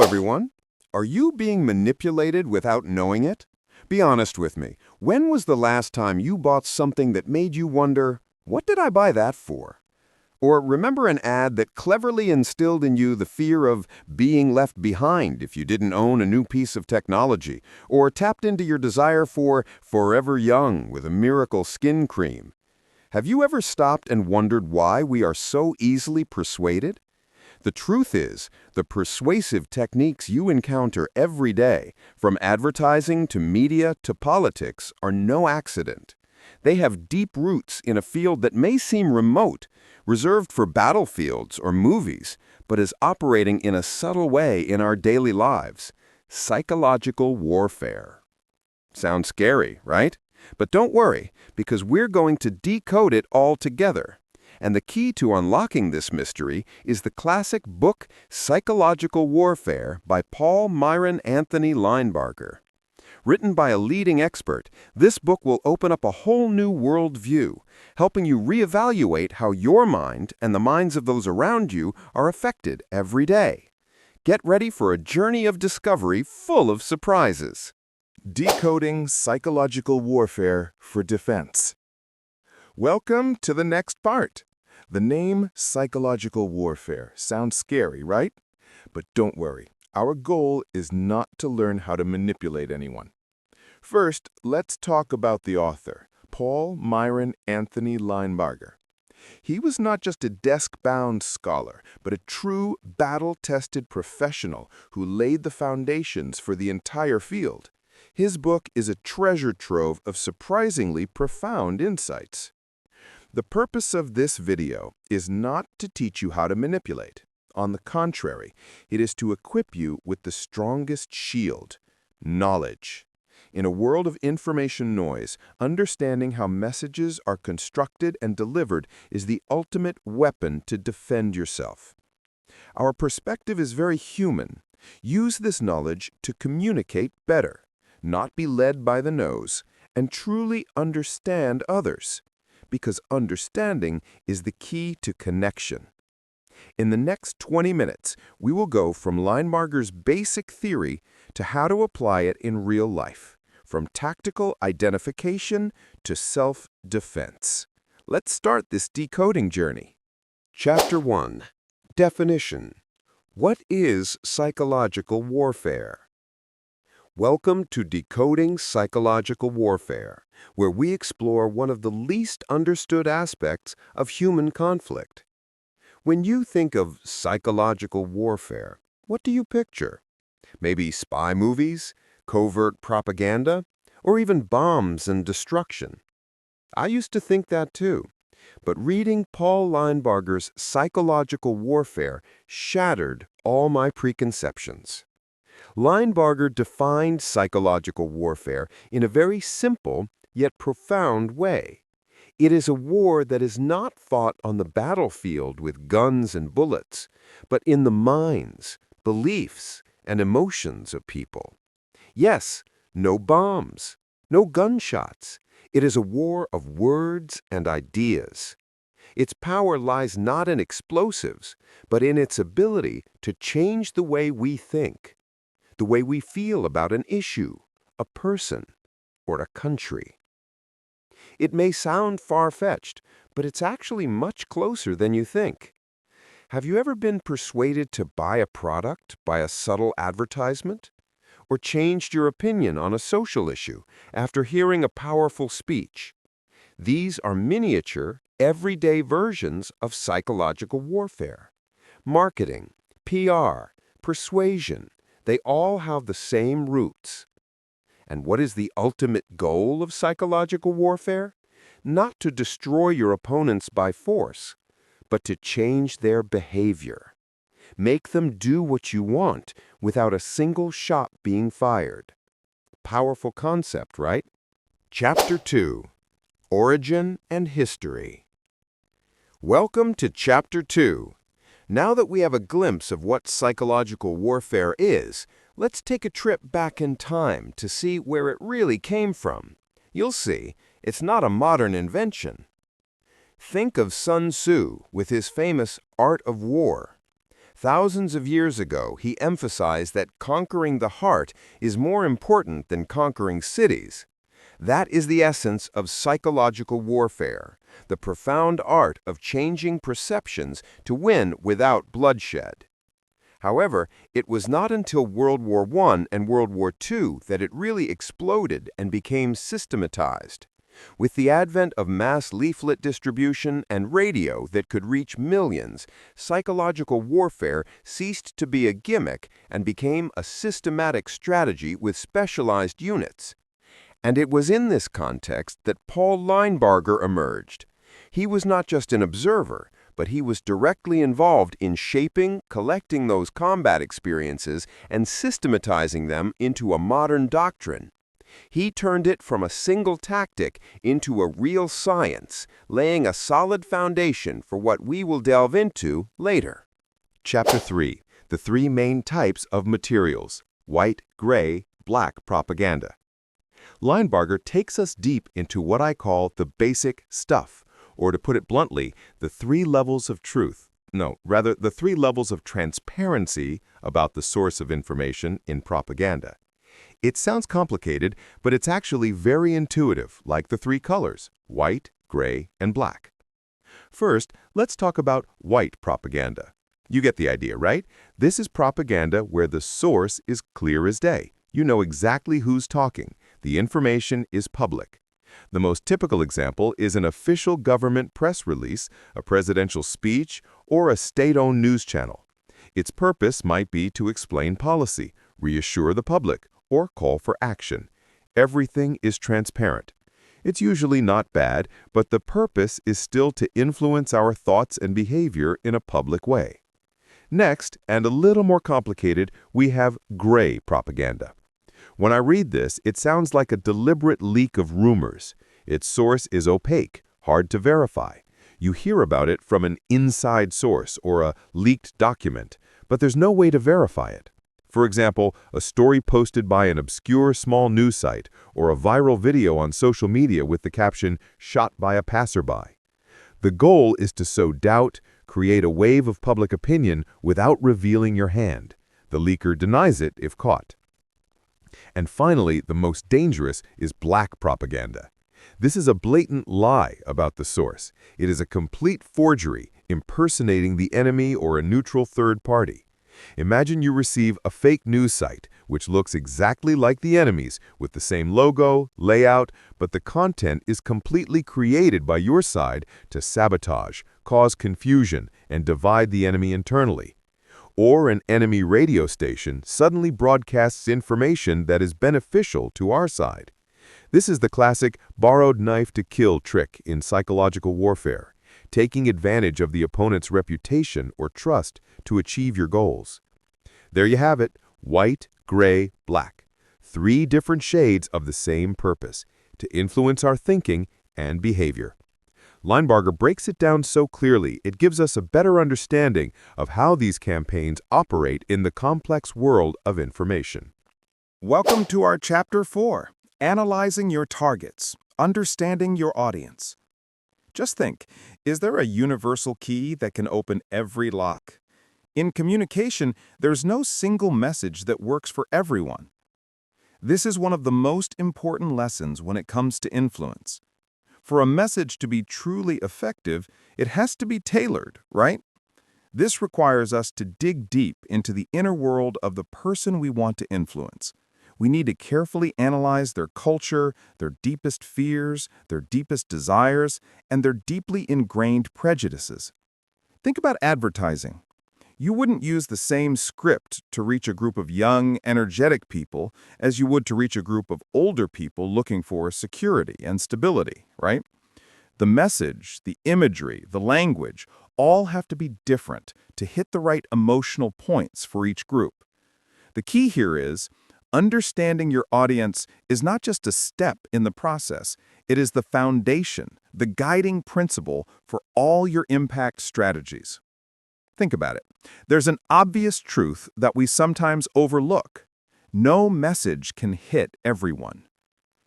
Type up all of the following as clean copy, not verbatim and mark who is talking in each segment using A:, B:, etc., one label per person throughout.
A: everyone. Are you being manipulated without knowing it? Be honest with me. When was the last time you bought something that made you wonder, what did I buy that for? Or remember an ad that cleverly instilled in you the fear of being left behind if you didn't own a new piece of technology, or tapped into your desire for Forever Young with a miracle skin cream? Have you ever stopped and wondered why we are so easily persuaded? The truth is, the persuasive techniques you encounter every day, from advertising to media to politics, are no accident. They have deep roots in a field that may seem remote, reserved for battlefields or movies, but is operating in a subtle way in our daily lives: psychological warfare. Sounds scary, right? But don't worry, because we're going to decode it all together. And the key to unlocking this mystery is the classic book Psychological Warfare by Paul Myron Anthony Linebarger. Written by a leading expert, this book will open up a whole new worldview, helping you reevaluate how your mind and the minds of those around you are affected every day. Get ready for a journey of discovery full of surprises.
B: Decoding Psychological Warfare for Defense. Welcome to the next part. The name Psychological Warfare sounds scary, right? But don't worry, our goal is not to learn how to manipulate anyone. First, let's talk about the author, Paul Myron Anthony Linebarger. He was not just a desk-bound scholar, but a true battle-tested professional who laid the foundations for the entire field. His book is a treasure trove of surprisingly profound insights. The purpose of this video is not to teach you how to manipulate. On the contrary, it is to equip you with the strongest shield: knowledge. In a world of information noise, understanding how messages are constructed and delivered is the ultimate weapon to defend yourself. Our perspective is very human. Use this knowledge to communicate better, not be led by the nose, and truly understand others, because understanding is the key to connection. In the next 20 minutes, we will go from Linebarger's basic theory to how to apply it in real life, from tactical identification to self-defense. Let's start this decoding journey.
A: Chapter 1. Definition. What is psychological warfare? Welcome to Decoding Psychological Warfare, where we explore one of the least understood aspects of human conflict. When you think of psychological warfare, what do you picture? Maybe spy movies, covert propaganda, or even bombs and destruction. I used to think that too, but reading Paul Linebarger's Psychological Warfare shattered all my preconceptions. Linebarger defined psychological warfare in a very simple yet profound way. It is a war that is not fought on the battlefield with guns and bullets, but in the minds, beliefs, and emotions of people. Yes, no bombs, no gunshots. It is a war of words and ideas. Its power lies not in explosives, but in its ability to change the way we think, the way we feel about an issue, a person, or a country. It may sound far-fetched, but it's actually much closer than you think. Have you ever been persuaded to buy a product by a subtle advertisement? Or changed your opinion on a social issue after hearing a powerful speech? These are miniature, everyday versions of psychological warfare. Marketing, PR, persuasion, they all have the same roots. And what is the ultimate goal of psychological warfare? Not to destroy your opponents by force, but to change their behavior. Make them do what you want without a single shot being fired. Powerful concept, right? Chapter 2. Origin and History. Welcome to Chapter 2. Now that we have a glimpse of what psychological warfare is, let's take a trip back in time to see where it really came from. You'll see, it's not a modern invention. Think of Sun Tzu with his famous Art of War. Thousands of years ago, he emphasized that conquering the heart is more important than conquering cities. That is the essence of psychological warfare, the profound art of changing perceptions to win without bloodshed. However, it was not until World War I and World War II that it really exploded and became systematized. With the advent of mass leaflet distribution and radio that could reach millions, psychological warfare ceased to be a gimmick and became a systematic strategy with specialized units. And it was in this context that Paul Linebarger emerged. He was not just an observer, but he was directly involved in shaping, collecting those combat experiences, and systematizing them into a modern doctrine. He turned it from a single tactic into a real science, laying a solid foundation for what we will delve into later.
B: Chapter 3. The three main types of materials: white, gray, black propaganda. Linebarger takes us deep into what I call the basic stuff, or to put it bluntly, the three levels of truth. No, rather, the three levels of transparency about the source of information in propaganda. It sounds complicated, but it's actually very intuitive, like the three colors: white, gray, and black. First, let's talk about white propaganda. You get the idea, right? This is propaganda where the source is clear as day. You know exactly who's talking. The information is public. The most typical example is an official government press release, a presidential speech, or a state-owned news channel. Its purpose might be to explain policy, reassure the public, or call for action. Everything is transparent. It's usually not bad, but the purpose is still to influence our thoughts and behavior in a public way. Next, and a little more complicated, we have gray propaganda. When I read this, it sounds like a deliberate leak of rumors. Its source is opaque, hard to verify. You hear about it from an inside source or a leaked document, but there's no way to verify it. For example, a story posted by an obscure small news site or a viral video on social media with the caption, "Shot by a passerby." The goal is to sow doubt, create a wave of public opinion without revealing your hand. The leaker denies it if caught. And finally, the most dangerous is black propaganda. This is a blatant lie about the source. It is a complete forgery, impersonating the enemy or a neutral third party. Imagine you receive a fake news site, which looks exactly like the enemy's, with the same logo, layout, but the content is completely created by your side to sabotage, cause confusion, and divide the enemy internally. Or an enemy radio station suddenly broadcasts information that is beneficial to our side. This is the classic borrowed knife to kill trick in psychological warfare, taking advantage of the opponent's reputation or trust to achieve your goals. There you have it, white, gray, black. Three different shades of the same purpose, to influence our thinking and behavior. Linebarger breaks it down so clearly, it gives us a better understanding of how these campaigns operate in the complex world of information.
C: Welcome to our Chapter 4, Analyzing Your Targets, Understanding Your Audience. Just think, is there a universal key that can open every lock? In communication, there's no single message that works for everyone. This is one of the most important lessons when it comes to influence. For a message to be truly effective, it has to be tailored, right? This requires us to dig deep into the inner world of the person we want to influence. We need to carefully analyze their culture, their deepest fears, their deepest desires, and their deeply ingrained prejudices. Think about advertising. You wouldn't use the same script to reach a group of young, energetic people as you would to reach a group of older people looking for security and stability, right? The message, the imagery, the language, all have to be different to hit the right emotional points for each group. The key here is, understanding your audience is not just a step in the process, it is the foundation, the guiding principle for all your impact strategies. Think about it. There's an obvious truth that we sometimes overlook. No message can hit everyone.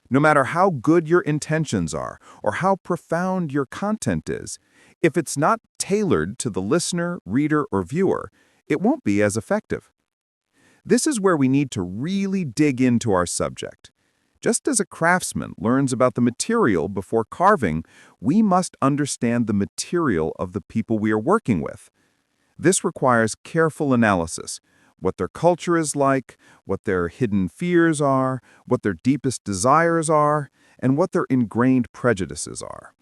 C: No matter how good your intentions are or how profound your content is, if it's not tailored to the listener, reader, or viewer, it won't be as effective. This is where we need to really dig into our subject. Just as a craftsman learns about the material before carving, we must understand the material of the people we are working with. This requires careful analysis, what their culture is like, what their hidden fears are, what their deepest desires are, and what their ingrained prejudices are.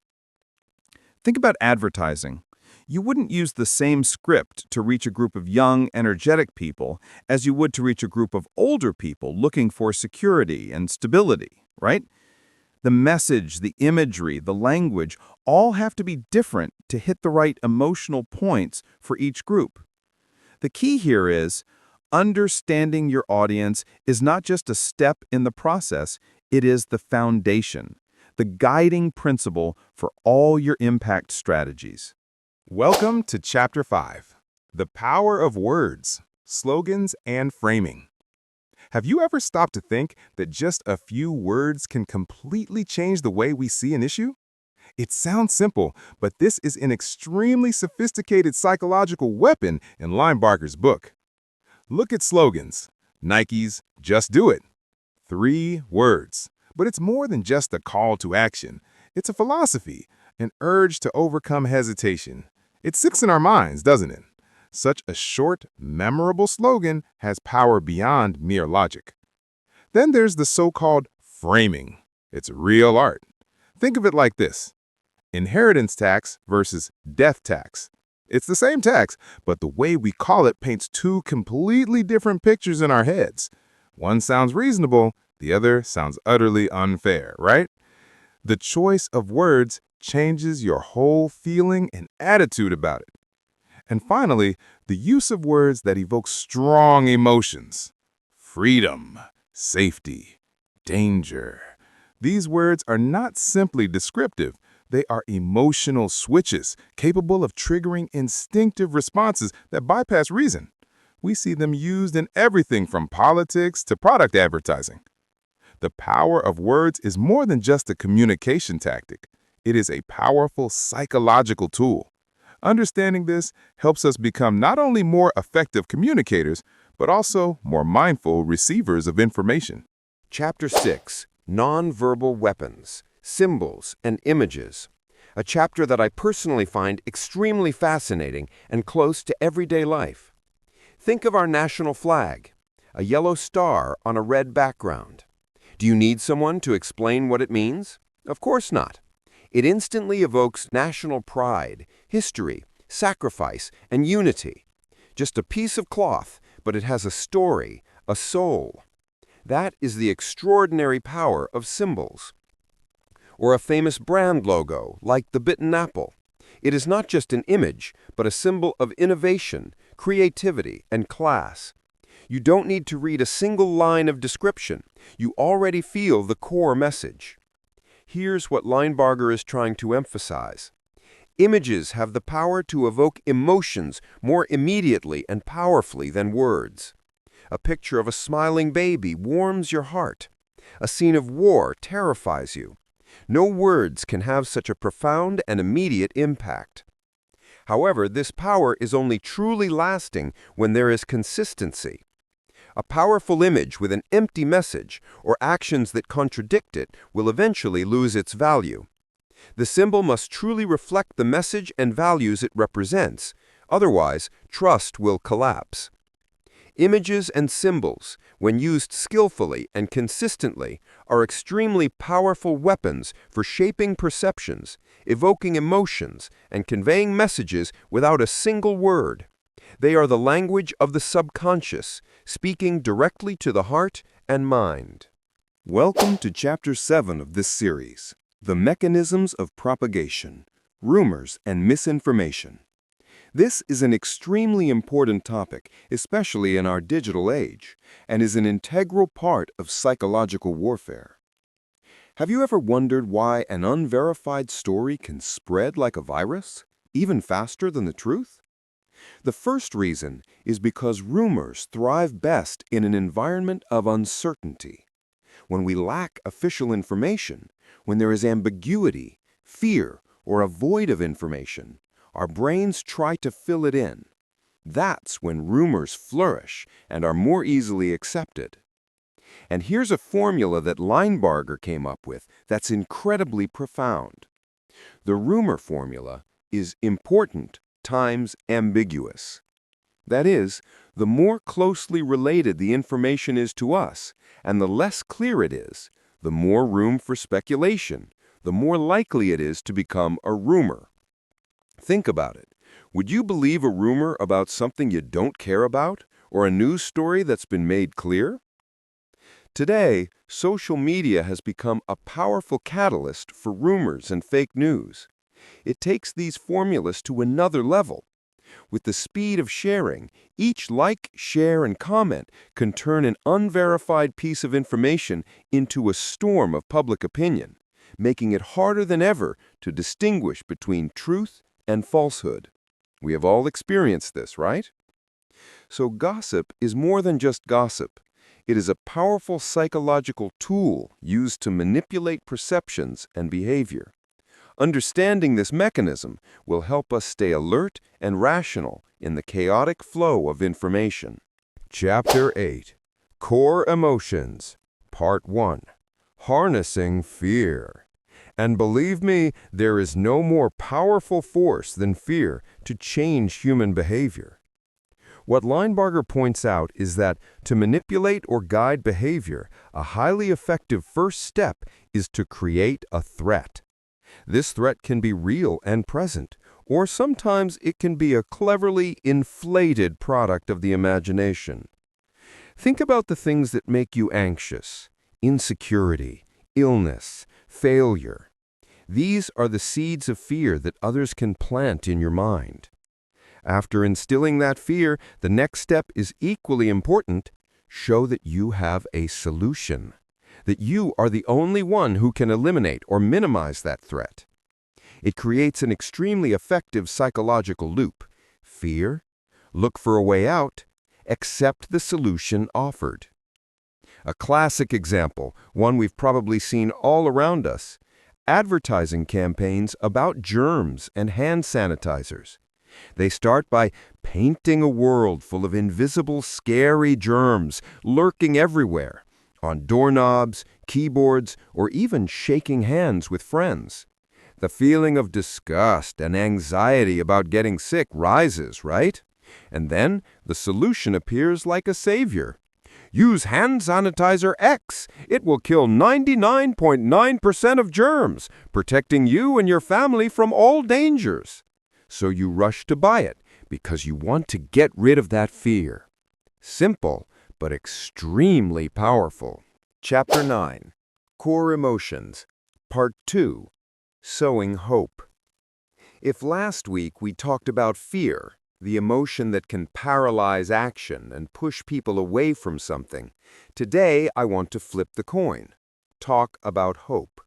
C: Think about advertising. You wouldn't use the same script to reach a group of young, energetic people as you would to reach a group of older people looking for security and stability, right? The message, the imagery, the language all have to be different to hit the right emotional points for each group. The key here is understanding your audience is not just a step in the process, it is the foundation, the guiding principle for all your impact strategies.
B: Welcome to Chapter 5, The Power of Words, Slogans, and Framing. Have you ever stopped to think that just a few words can completely change the way we see an issue? It sounds simple, but this is an extremely sophisticated psychological weapon in Linebarger's book. Look at slogans. Nike's "Just Do It." 3 words. But it's more than just a call to action. It's a philosophy, an urge to overcome hesitation. It sits in our minds, doesn't it? Such a short, memorable slogan has power beyond mere logic. Then there's the so-called framing. It's real art. Think of it like this: inheritance tax versus death tax. It's the same tax, but the way we call it paints 2 completely different pictures in our heads. One sounds reasonable, the other sounds utterly unfair, right? The choice of words changes your whole feeling and attitude about it. And finally, the use of words that evoke strong emotions. Freedom, safety, danger. These words are not simply descriptive. They are emotional switches capable of triggering instinctive responses that bypass reason. We see them used in everything from politics to product advertising. The power of words is more than just a communication tactic. It is a powerful psychological tool. Understanding this helps us become not only more effective communicators, but also more mindful receivers of information.
A: Chapter 6, Nonverbal Weapons, Symbols and Images, a chapter that I personally find extremely fascinating and close to everyday life. Think of our national flag, a yellow star on a red background. Do you need someone to explain what it means? Of course not. It instantly evokes national pride, history, sacrifice, and unity. Just a piece of cloth, but it has a story, a soul. That is the extraordinary power of symbols. Or a famous brand logo, like the bitten apple. It is not just an image, but a symbol of innovation, creativity, and class. You don't need to read a single line of description. You already feel the core message. Here's what Linebarger is trying to emphasize. Images have the power to evoke emotions more immediately and powerfully than words. A picture of a smiling baby warms your heart. A scene of war terrifies you. No words can have such a profound and immediate impact. However, this power is only truly lasting when there is consistency. A powerful image with an empty message or actions that contradict it will eventually lose its value. The symbol must truly reflect the message and values it represents, otherwise trust will collapse. Images and symbols, when used skillfully and consistently, are extremely powerful weapons for shaping perceptions, evoking emotions, and conveying messages without a single word. They are the language of the subconscious, speaking directly to the heart and mind. Welcome to Chapter 7 of this series, The Mechanisms of Propagation, Rumors and Misinformation. This is an extremely important topic, especially in our digital age, and is an integral part of psychological warfare. Have you ever wondered why an unverified story can spread like a virus, even faster than the truth? The first reason is because rumors thrive best in an environment of uncertainty. When we lack official information, when there is ambiguity, fear, or a void of information, our brains try to fill it in. That's when rumors flourish and are more easily accepted. And here's a formula that Linebarger came up with that's incredibly profound. The rumor formula is important times ambiguous. That is, the more closely related the information is to us, and the less clear it is, the more room for speculation, the more likely it is to become a rumor. Think about it. Would you believe a rumor about something you don't care about, or a news story that's been made clear? Today, social media has become a powerful catalyst for rumors and fake news. It takes these formulas to another level. With the speed of sharing, each like, share, and comment can turn an unverified piece of information into a storm of public opinion, making it harder than ever to distinguish between truth and falsehood. We have all experienced this, right? So gossip is more than just gossip. It is a powerful psychological tool used to manipulate perceptions and behavior. Understanding this mechanism will help us stay alert and rational in the chaotic flow of information.
D: Chapter 8, Core Emotions, Part 1, Harnessing Fear. And believe me, there is no more powerful force than fear to change human behavior. What Linebarger points out is that to manipulate or guide behavior, a highly effective first step is to create a threat. This threat can be real and present, or sometimes it can be a cleverly inflated product of the imagination. Think about the things that make you anxious: insecurity, illness, failure. These are the seeds of fear that others can plant in your mind. After instilling that fear, the next step is equally important. Show that you have a solution, that you are the only one who can eliminate or minimize that threat. It creates an extremely effective psychological loop. Fear, look for a way out, accept the solution offered. A classic example, one we've probably seen all around us: advertising campaigns about germs and hand sanitizers. They start by painting a world full of invisible, scary germs lurking everywhere, on doorknobs, keyboards, or even shaking hands with friends. The feeling of disgust and anxiety about getting sick rises, right? And then the solution appears like a savior. Use hand sanitizer X. It will kill 99.9% of germs, protecting you and your family from all dangers. So you rush to buy it because you want to get rid of that fear. Simple, but extremely powerful.
A: Chapter 9, Core Emotions, Part 2, Sowing Hope. If last week we talked about fear, the emotion that can paralyze action and push people away from something, today I want to flip the coin. Talk about hope.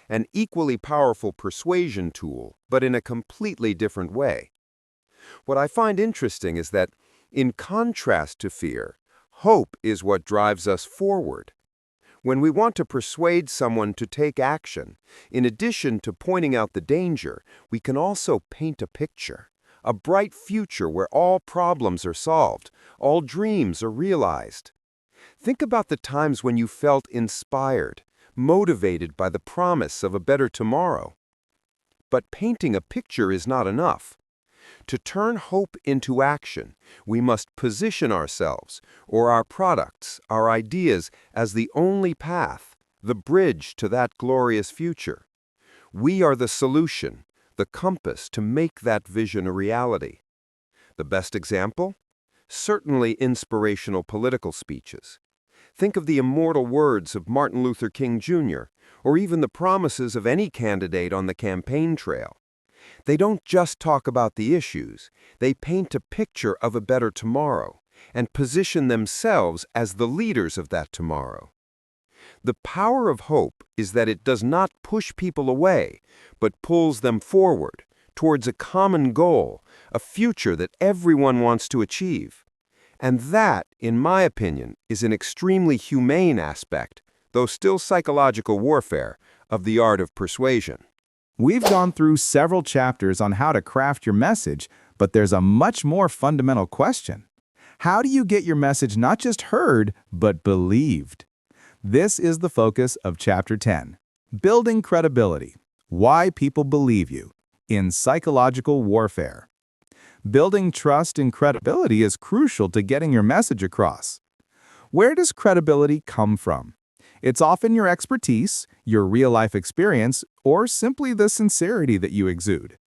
A: An equally powerful persuasion tool, but in a completely different way. What I find interesting is that, in contrast to fear, hope is what drives us forward. When we want to persuade someone to take action, in addition to pointing out the danger, we can also paint a picture, a bright future where all problems are solved, all dreams are realized. Think about the times when you felt inspired, motivated by the promise of a better tomorrow. But painting a picture is not enough. To turn hope into action, we must position ourselves, or our products, our ideas, as the only path, the bridge to that glorious future. We are the solution, the compass to make that vision a reality. The best example? Certainly inspirational political speeches. Think of the immortal words of Martin Luther King Jr., or even the promises of any candidate on the campaign trail. They don't just talk about the issues, they paint a picture of a better tomorrow, and position themselves as the leaders of that tomorrow. The power of hope is that it does not push people away, but pulls them forward, towards a common goal, a future that everyone wants to achieve. And that, in my opinion, is an extremely humane aspect, though still psychological warfare, of the art of persuasion.
C: We've gone through several chapters on how to craft your message, But there's a much more fundamental question. How do you get your message not just heard, but believed? This is the focus of Chapter 10, Building Credibility, Why People Believe You, in Psychological Warfare. Building trust and credibility is crucial to getting your message across. Where does credibility come from? It's often your expertise, your real-life experience, or simply the sincerity that you exude.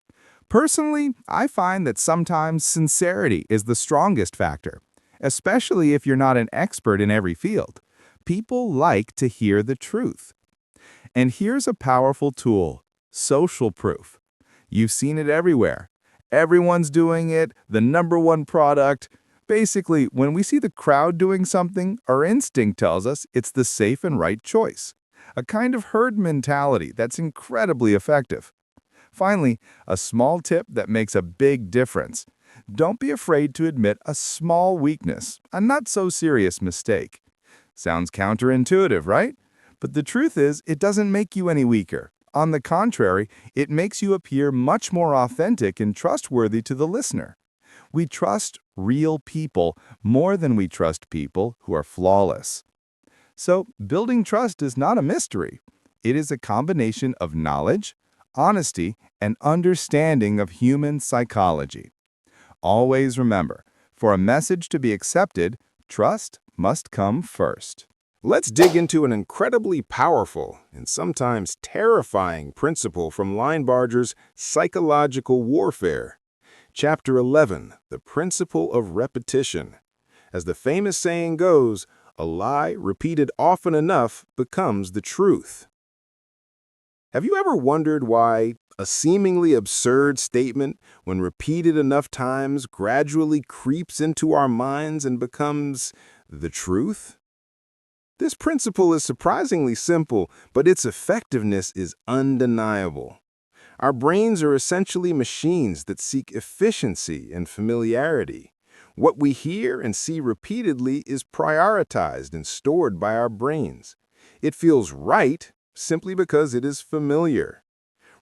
C: Personally, I find that sometimes sincerity is the strongest factor, especially if you're not an expert in every field. People like to hear the truth. And here's a powerful tool, social proof. You've seen it everywhere. Everyone's doing it, the #1 product. Basically, when we see the crowd doing something, our instinct tells us it's the safe and right choice. A kind of herd mentality that's incredibly effective. Finally, a small tip that makes a big difference. Don't be afraid to admit a small weakness, a not-so-serious mistake. Sounds counterintuitive, right? But the truth is, it doesn't make you any weaker. On the contrary, it makes you appear much more authentic and trustworthy to the listener. We trust real people more than we trust people who are flawless. So, building trust is not a mystery. It is a combination of knowledge, honesty, and understanding of human psychology. Always remember, for a message to be accepted, trust must come first.
B: Let's dig into an incredibly powerful and sometimes terrifying principle from Linebarger's Psychological Warfare. Chapter 11, The Principle of Repetition. As the famous saying goes, a lie repeated often enough becomes the truth. Have you ever wondered why a seemingly absurd statement, when repeated enough times, gradually creeps into our minds and becomes the truth? This principle is surprisingly simple, but its effectiveness is undeniable. Our brains are essentially machines that seek efficiency and familiarity. What we hear and see repeatedly is prioritized and stored by our brains. It feels right simply because it is familiar.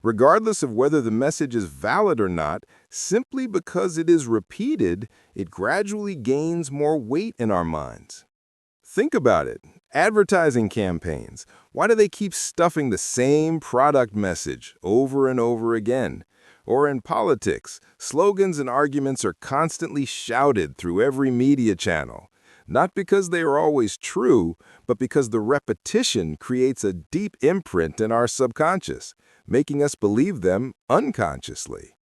B: Regardless of whether the message is valid or not, simply because it is repeated, it gradually gains more weight in our minds. Think about it. Advertising campaigns. Why do they keep stuffing the same product message over and over again? Or in politics, slogans and arguments are constantly shouted through every media channel. Not because they are always true, but because the repetition creates a deep imprint in our subconscious, making us believe them unconsciously.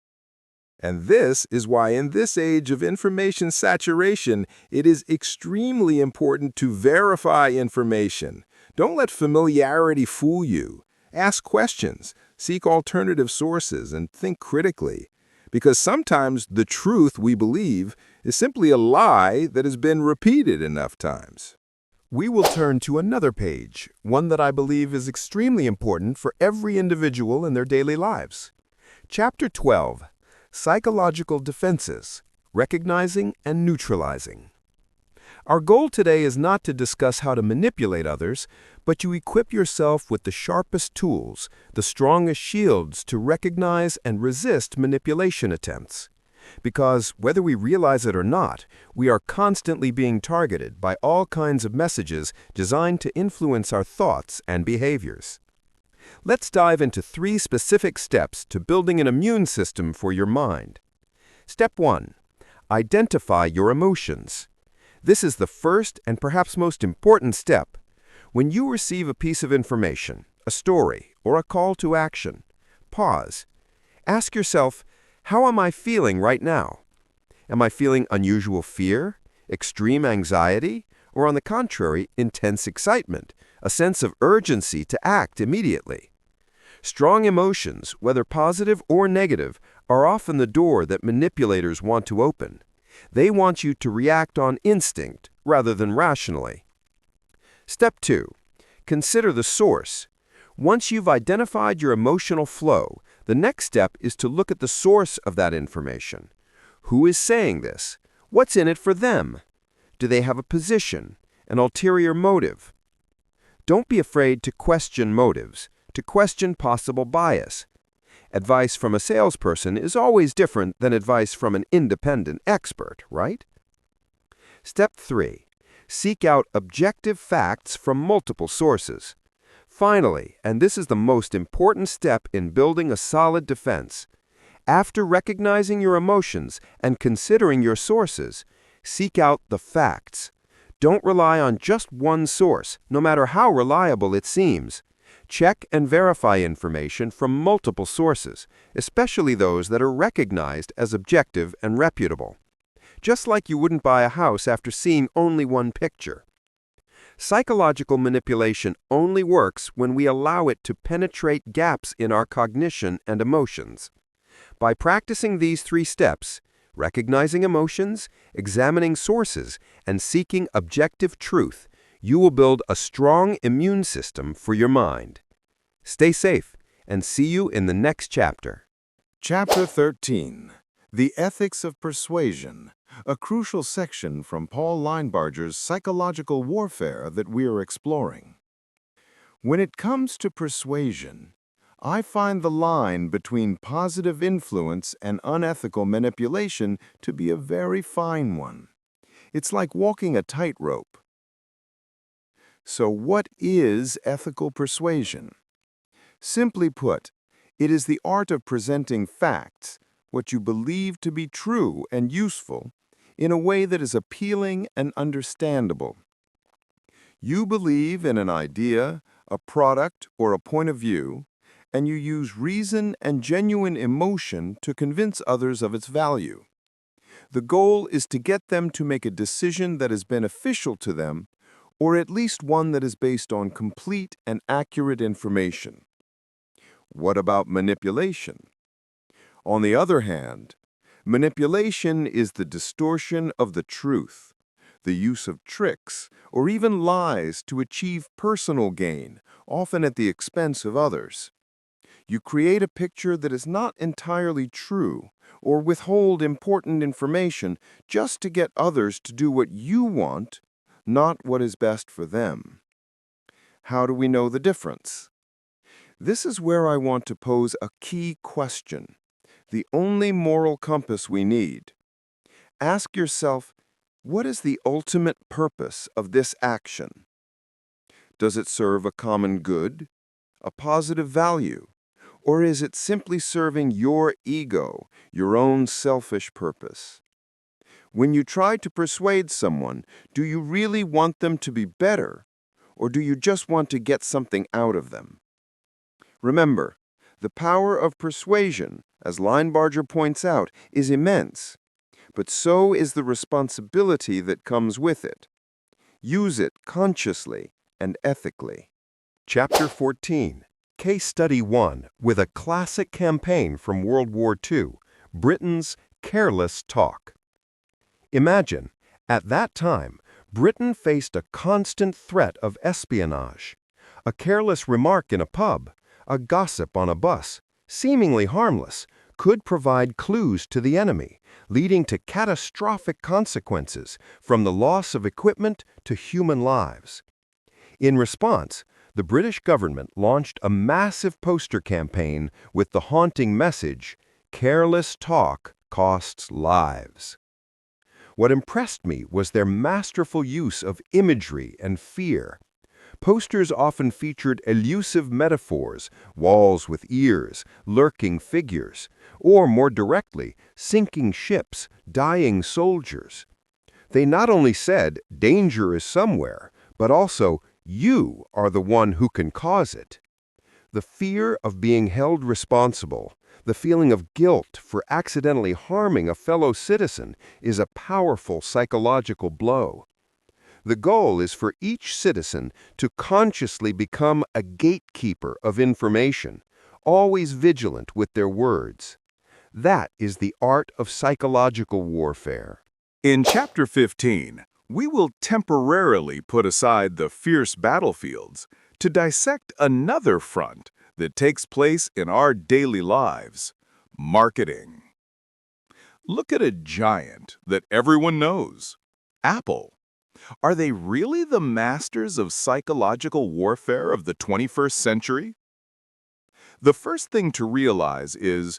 B: And this is why in this age of information saturation, it is extremely important to verify information. Don't let familiarity fool you. Ask questions, seek alternative sources, and think critically. Because sometimes the truth we believe is simply a lie that has been repeated enough times.
A: We will turn to another page, one that I believe is extremely important for every individual in their daily lives. Chapter 12, Psychological Defenses, Recognizing and Neutralizing. Our goal today is not to discuss how to manipulate others, but to equip yourself with the sharpest tools, the strongest shields to recognize and resist manipulation attempts. Because, whether we realize it or not, we are constantly being targeted by all kinds of messages designed to influence our thoughts and behaviors. Let's dive into 3 specific steps to building an immune system for your mind. Step 1. Identify your emotions. This is the first and perhaps most important step. When you receive a piece of information, a story, or a call to action, pause. Ask yourself, how am I feeling right now? Am I feeling unusual fear, extreme anxiety, or on the contrary, intense excitement, a sense of urgency to act immediately? Strong emotions, whether positive or negative, are often the door that manipulators want to open. They want you to react on instinct rather than rationally. Step 2. Consider the source. Once you've identified your emotional flow, the next step is to look at the source of that information. Who is saying this? What's in it for them? Do they have a position, an ulterior motive? Don't be afraid to question motives, to question possible bias. Advice from a salesperson is always different than advice from an independent expert, right? Step 3. Seek out objective facts from multiple sources. Finally, and this is the most important step in building a solid defense, after recognizing your emotions and considering your sources, seek out the facts. Don't rely on just one source, no matter how reliable it seems. Check and verify information from multiple sources, especially those that are recognized as objective and reputable. Just like you wouldn't buy a house after seeing only one picture. Psychological manipulation only works when we allow it to penetrate gaps in our cognition and emotions. By practicing these 3 steps, recognizing emotions, examining sources, and seeking objective truth, you will build a strong immune system for your mind. Stay safe, and see you in the next chapter.
B: Chapter 13. The Ethics of Persuasion, a crucial section from Paul Linebarger's psychological warfare that we are exploring. When it comes to persuasion, I find the line between positive influence and unethical manipulation to be a very fine one. It's like walking a tightrope. So what is ethical persuasion? Simply put, it is the art of presenting facts, what you believe to be true and useful, in a way that is appealing and understandable. You believe in an idea, a product, or a point of view, and you use reason and genuine emotion to convince others of its value. The goal is to get them to make a decision that is beneficial to them, or at least one that is based on complete and accurate information. What about manipulation? On the other hand, manipulation is the distortion of the truth, the use of tricks or even lies to achieve personal gain, often at the expense of others. You create a picture that is not entirely true or withhold important information just to get others to do what you want, not what is best for them. How do we know the difference? This is where I want to pose a key question, the only moral compass we need. Ask yourself, what is the ultimate purpose of this action? Does it serve a common good, a positive value, or is it simply serving your ego, your own selfish purpose? When you try to persuade someone, do you really want them to be better, or do you just want to get something out of them? Remember, the power of persuasion, as Linebarger points out, is immense, but so is the responsibility that comes with it. Use it consciously and ethically.
A: Chapter 14. Case Study 1 with a classic campaign from World War II, Britain's Careless Talk. Imagine, at that time, Britain faced a constant threat of espionage. A careless remark in a pub, a gossip on a bus, seemingly harmless, could provide clues to the enemy, leading to catastrophic consequences from the loss of equipment to human lives. In response, the British government launched a massive poster campaign with the haunting message, "Careless talk costs lives." What impressed me was their masterful use of imagery and fear. Posters often featured elusive metaphors, walls with ears, lurking figures, or more directly, sinking ships, dying soldiers. They not only said, danger is somewhere, but also, you are the one who can cause it. The fear of being held responsible, the feeling of guilt for accidentally harming a fellow citizen, is a powerful psychological blow. The goal is for each citizen to consciously become a gatekeeper of information, always vigilant with their words. That is the art of psychological warfare.
C: In Chapter 15, we will temporarily put aside the fierce battlefields to dissect another front that takes place in our daily lives: marketing. Look at a giant that everyone knows, Apple. Are they really the masters of psychological warfare of the 21st century?
B: The first thing to realize is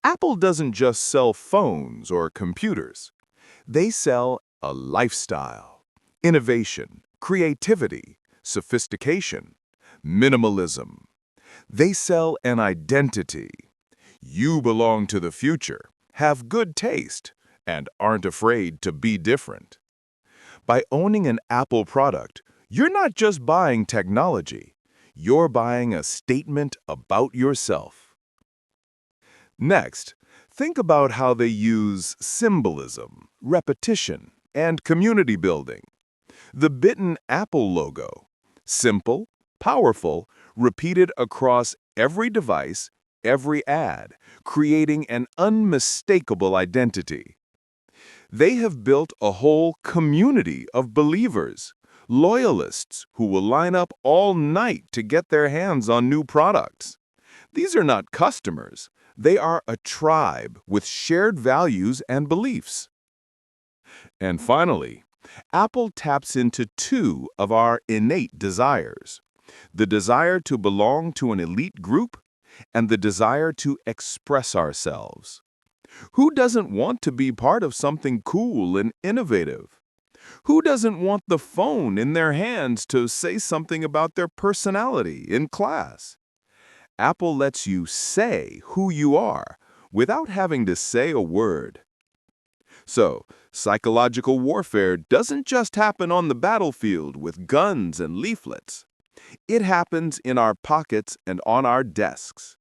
B: Apple doesn't just sell phones or computers. They sell a lifestyle, innovation, creativity, sophistication, minimalism. They sell an identity. You belong to the future, have good taste, and aren't afraid to be different. By owning an Apple product, you're not just buying technology. You're buying a statement about yourself. Next, think about how they use symbolism, repetition, and community building. The bitten Apple logo, simple, powerful, repeated across every device, every ad, creating an unmistakable identity. They have built a whole community of believers, loyalists who will line up all night to get their hands on new products. These are not customers. They are a tribe with shared values and beliefs. And finally, Apple taps into two of our innate desires: the desire to belong to an elite group and the desire to express ourselves. Who doesn't want to be part of something cool and innovative? Who doesn't want the phone in their hands to say something about their personality in class? Apple lets you say who you are without having to say a word. So, psychological warfare doesn't just happen on the battlefield with guns and leaflets. It happens in our pockets and on our desks.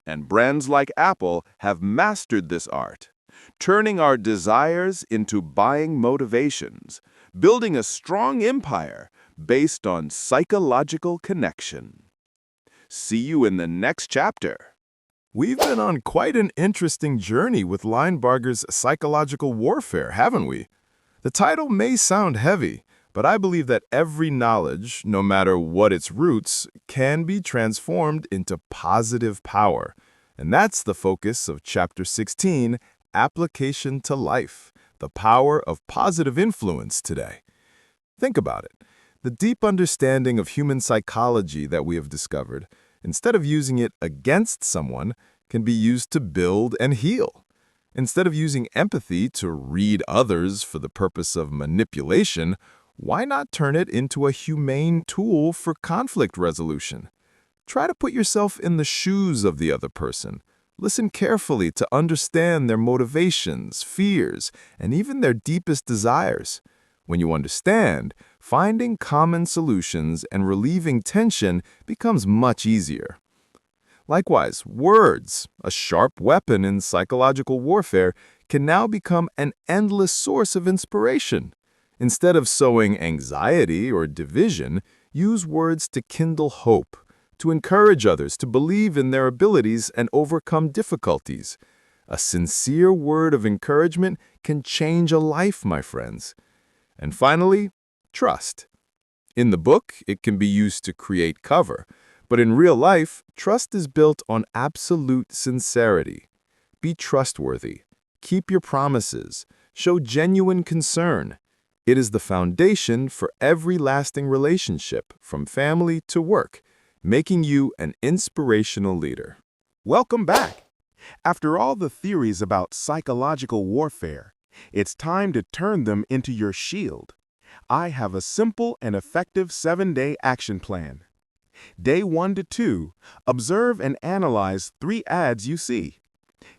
B: And brands like Apple have mastered this art, turning our desires into buying motivations, building a strong empire based on psychological connection. See you in the next chapter.
C: We've been on quite an interesting journey with Linebarger's psychological warfare, haven't we? The title may sound heavy, but I believe that every knowledge, no matter what its roots, can be transformed into positive power. And that's the focus of Chapter 16, Application to Life, the Power of Positive Influence today. Think about it. The deep understanding of human psychology that we have discovered, instead of using it against someone, can be used to build and heal. Instead of using empathy to read others for the purpose of manipulation, why not turn it into a humane tool for conflict resolution? Try to put yourself in the shoes of the other person. Listen carefully to understand their motivations, fears, and even their deepest desires. When you understand, finding common solutions and relieving tension becomes much easier. Likewise, words, a sharp weapon in psychological warfare, can now become an endless source of inspiration. Instead of sowing anxiety or division, use words to kindle hope, to encourage others to believe in their abilities and overcome difficulties. A sincere word of encouragement can change a life, my friends. And finally, trust. In the book, it can be used to create cover, but in real life, trust is built on absolute sincerity. Be trustworthy. Keep your promises. Show genuine concern. It is the foundation for every lasting relationship, from family to work, making you an inspirational leader.
B: Welcome back. After all the theories about psychological warfare, it's time to turn them into your shield. I have a simple and effective 7-day action plan. Day 1 to 2, observe and analyze 3 ads you see.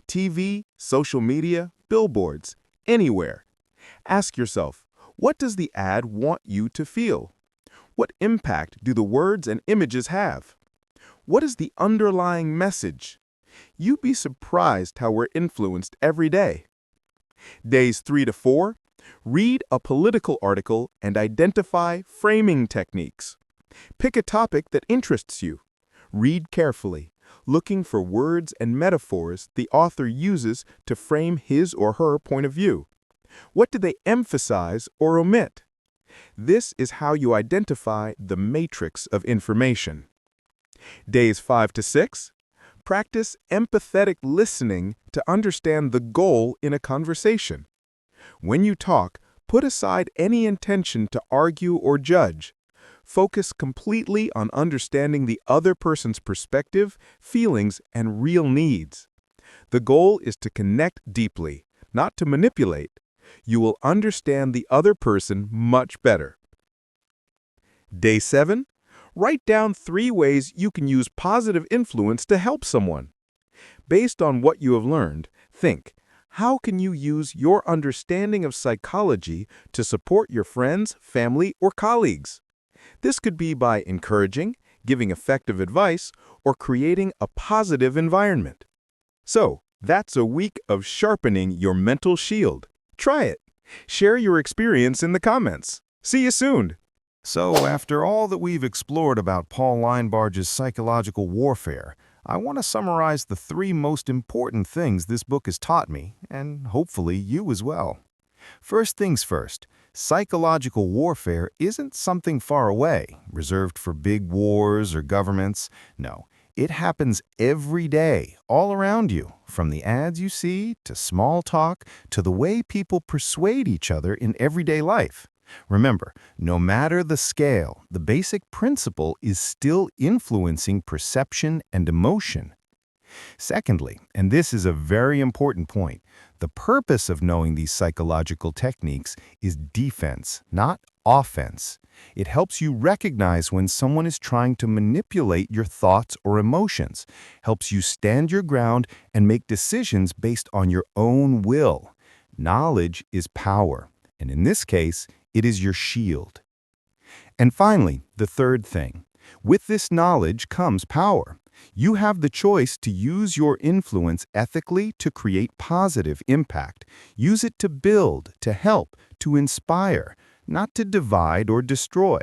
B: TV, social media, billboards, anywhere. Ask yourself, what does the ad want you to feel? What impact do the words and images have? What is the underlying message? You'd be surprised how we're influenced every day. Days 3 to 4, read a political article and identify framing techniques. Pick a topic that interests you. Read carefully, looking for words and metaphors the author uses to frame his or her point of view. What do they emphasize or omit? This is how you identify the matrix of information. Days 5 to 6, practice empathetic listening to understand the goal in a conversation. When you talk, put aside any intention to argue or judge.
C: Focus completely on understanding the other person's perspective, feelings, and real needs. The goal is to connect deeply, not to manipulate. You will understand the other person much better. Day 7. Write down 3 ways you can use positive influence to help someone. Based on what you have learned, think, how can you use your understanding of psychology to support your friends, family, or colleagues? This could be by encouraging, giving effective advice, or creating a positive environment. So, that's a week of sharpening your mental shield. Try it. Share your experience in the comments. See you soon.
D: So, after all that we've explored about Paul Linebarger's psychological warfare, I want to summarize the 3 most important things this book has taught me, and hopefully you as well. First things first, psychological warfare isn't something far away, reserved for big wars or governments. No, it happens every day, all around you, from the ads you see, to small talk, to the way people persuade each other in everyday life. Remember, no matter the scale, the basic principle is still influencing perception and emotion. Secondly, and this is a very important point, the purpose of knowing these psychological techniques is defense, not offense. It helps you recognize when someone is trying to manipulate your thoughts or emotions, helps you stand your ground and make decisions based on your own will. Knowledge is power, and in this case, it is your shield. And finally, the third thing. With this knowledge comes power. You have the choice to use your influence ethically to create positive impact. Use it to build, to help, to inspire, not to divide or destroy.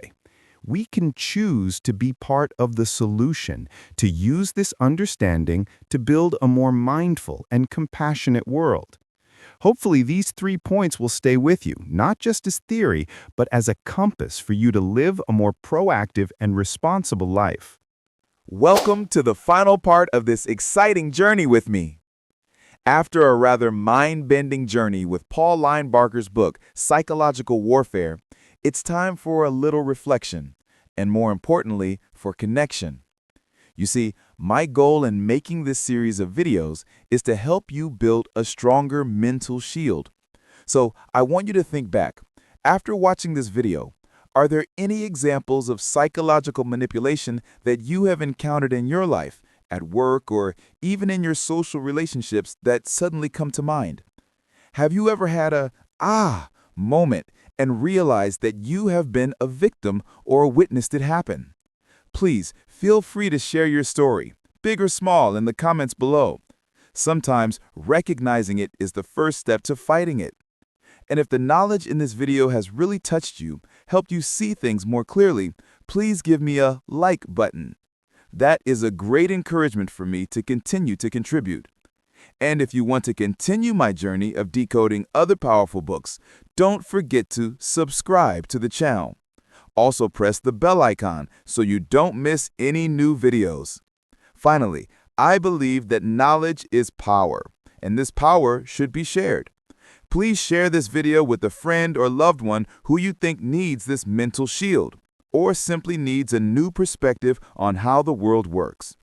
D: We can choose to be part of the solution, to use this understanding to build a more mindful and compassionate world. Hopefully, these 3 points will stay with you, not just as theory, but as a compass for you to live a more proactive and responsible life.
B: Welcome to the final part of this exciting journey with me. After a rather mind-bending journey with Paul Linebarger's book, Psychological Warfare, it's time for a little reflection, and more importantly, for connection. You see, my goal in making this series of videos is to help you build a stronger mental shield. So I want you to think back. After watching this video, are there any examples of psychological manipulation that you have encountered in your life, at work, or even in your social relationships that suddenly come to mind? Have you ever had a moment and realized that you have been a victim or witnessed it happen? Please feel free to share your story, big or small, in the comments below. Sometimes recognizing it is the first step to fighting it. And if the knowledge in this video has really touched you, helped you see things more clearly, please give me a like button. That is a great encouragement for me to continue to contribute. And if you want to continue my journey of decoding other powerful books, don't forget to subscribe to the channel. Also press the bell icon so you don't miss any new videos. Finally, I believe that knowledge is power, and this power should be shared. Please share this video with a friend or loved one who you think needs this mental shield, or simply needs a new perspective on how the world works.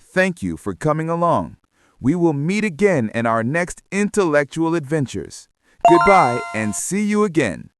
B: Thank you for coming along. We will meet again in our next intellectual adventures. Goodbye and see you again.